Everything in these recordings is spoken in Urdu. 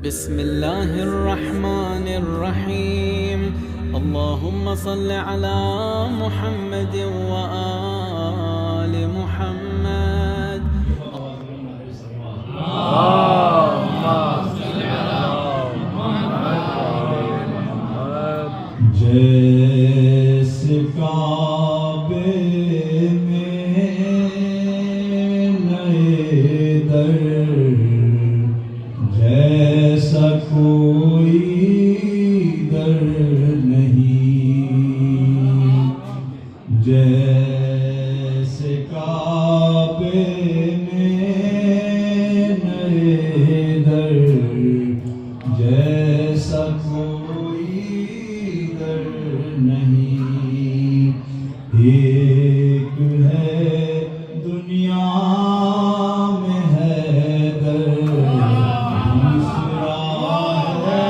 بسم الله الرحمن الرحيم. اللهم صل على محمد وآل محمد. جیسے کعبے میں نئے در، جیسا کوئی در نہیں، جیسے کعبے میں نئے در، جیسا کوئی در نہیں، ایک ہے دنیا میں حیدر، دوسرا ہے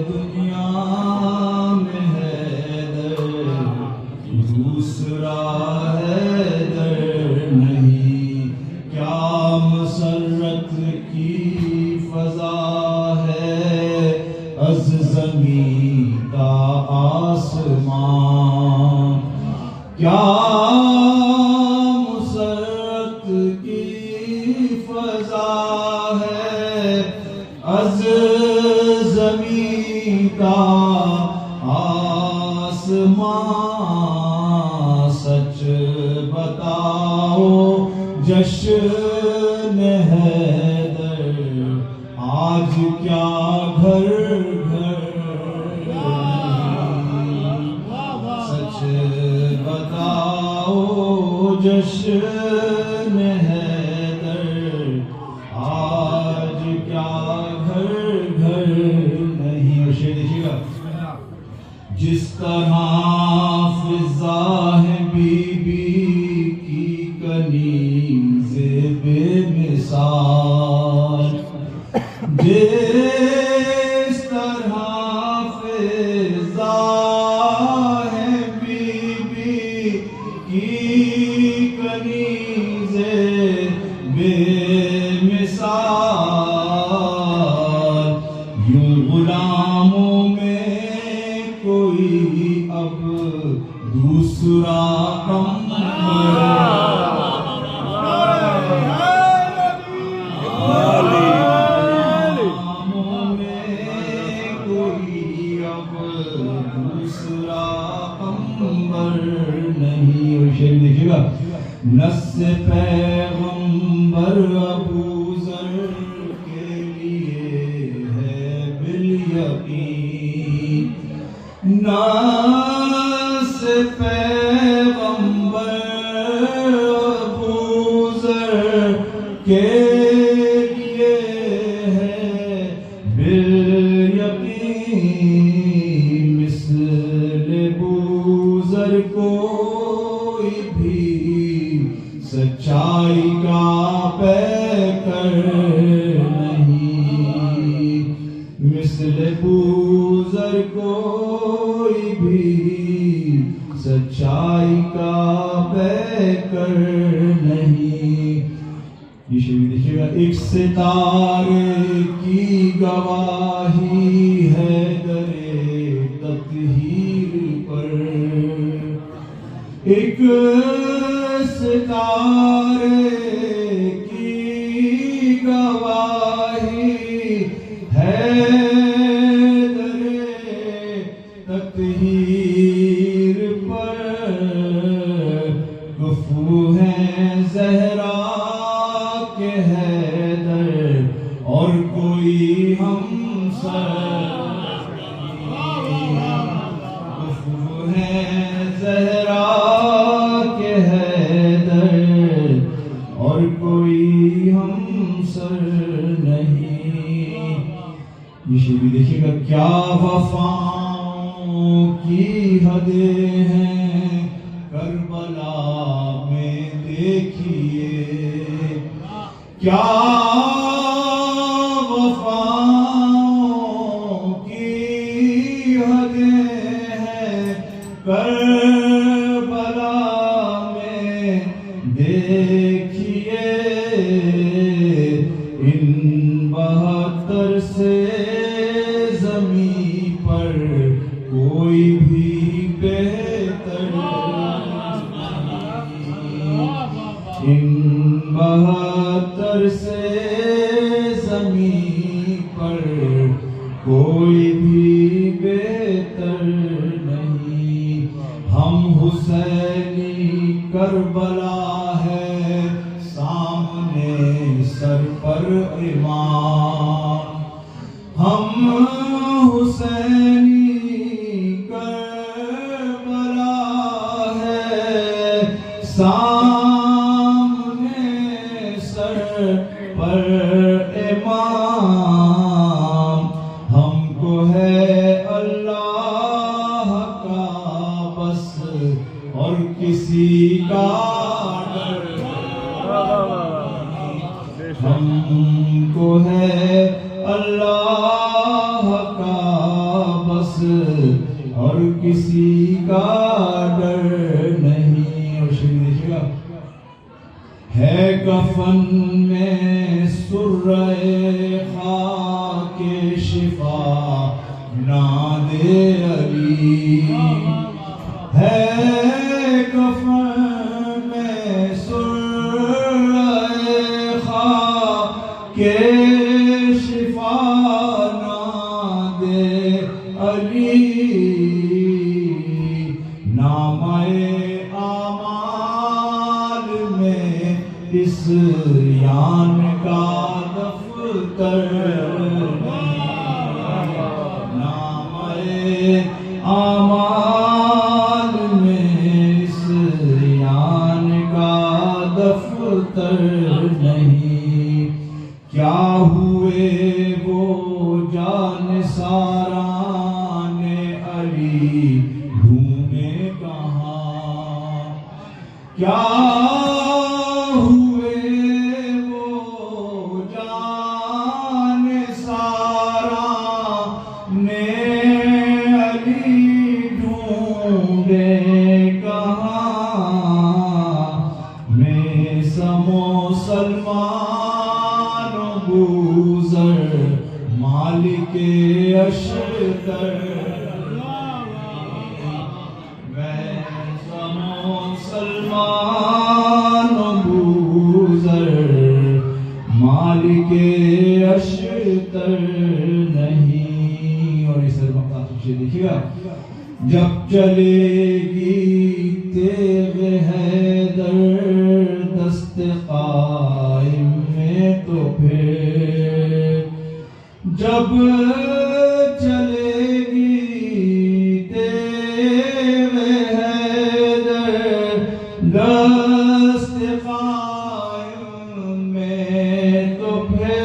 دنیا میں حیدر، دوسرا حیدر نہیں، کیا مسرت کی فضا ہے از زمین کا آسمان، کیا مسرت کی فضا ہے از زمین کا آسمان، سچ بتاؤ جشن حیدر آج کیا گھر گھر، سچ بتاؤ جشن حیدر آج کیا گھر گھر نہیں۔ اور شعر دیکھیے گا، جس طرح فضا ہے بی بی کی کنیز بے مثال، جس طرح فضا ہے بی بی کی کنیز بے مثال، یوں غلاموں میں کوئی اب دوسرا غلاموں میں کوئی اب دوسرا قمر نہیں۔ اور شعر دیکھیے گا، نص پیغمبر ابو ذر کے لیے ہے بالیقین، نص پیغمبر ابو ذر کے لیے ہے بالیقین، مثل ابو ذر کوئی بھی سچائی کا پیکر نہیں، مثل ابو ذر کوئی بھی سچائی کا پیکر نہیں۔ یہ شعر دیکھیے گا، ایک ستارے کی گواہی ہے درے تطہیر پر، ایک ستارے کی گواہی ہے درے تطہیر پر، گفتگو ہے زہرا کے حیدر اور کوئی ہمسر نہیں، گفتگو ہے زہرا کے حیدر اور کوئی ہمسر نہیں۔ یہ شعر بھی دیکھیے گا، کیا وفاؤں کی حدیں ہیں کربلا میں دیکھیے، کیا وفاؤں کی حدیں ہیں کربلا میں ان 72 سے زمین پر کوئی بھی بہتر نہیں. ہم حسینی کربلا ہے سامنے سر پر امام. ہم حسینی کربلا ہے سامنے سر پر امام. ہم کو ہے اللہ کا بس اور کسی کا ڈر. ہم کو ہے اللہ کا بس اور کسی کا ڈر نہیں. اور شریف دیکھیے گا ہے کفن میں سرۂ خاک شفا ناد علی. ہے کفن میں سرۂ خاک شفا ناد علی. نامۂ اعمال میں اس یان کا دفتر نہیں. نامۂ اعمال میں اس یان کا دفتر نہیں. کیا ہوئے وہ جانثاران علی ڈھونڈے کہاں. کیا ہوئے وہ جانثاران علی ڈھونڈے کہاں. میں سمو سلمان بوزر مالک اشتر. میں سمو سلمان بوزر مالک اشتر نہیں. اور اس مقام سے دیکھیے گا جب چلے گی تیغ حیدر دست قائم میں تو پھر. جب چلے گی تیغ حیدر دست قائم میں تو پھر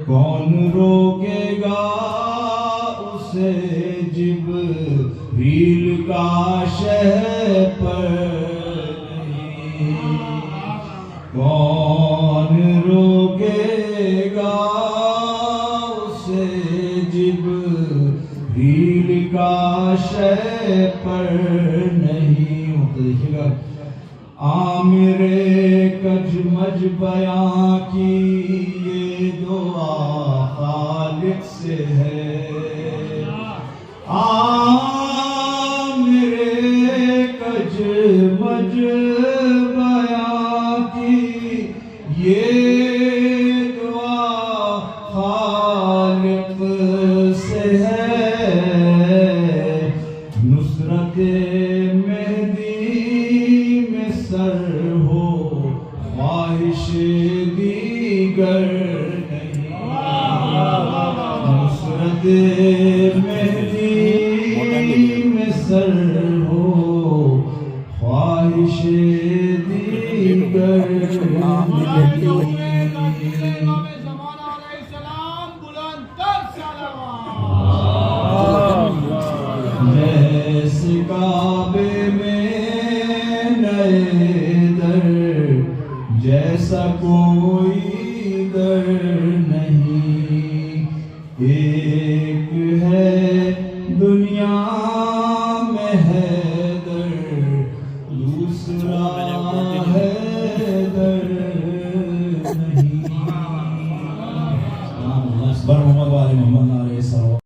کون روکے گا اسے جبریل کا شہ پر نہیں. کون روکے گا اسے جبریل کا شہ پر نہیں. دیکھیے گا عامر کج مج بیاں کی یہ دعا خالق سے ہے. عامر کج مج بیاں کی یہ دعا خالق سے ہے. نصرت مہدی میں سر ہو خواہش دیگر نہیں. نصرت مہدی میں سر ہو خواہش دیگر نہیں. جیسے کعبے میں نئے در جیسا کوئی در نہیں. ایک ہے دنیا میں حیدر دوسرا حیدر نہیں. محمد والے محمد علیہ السلام.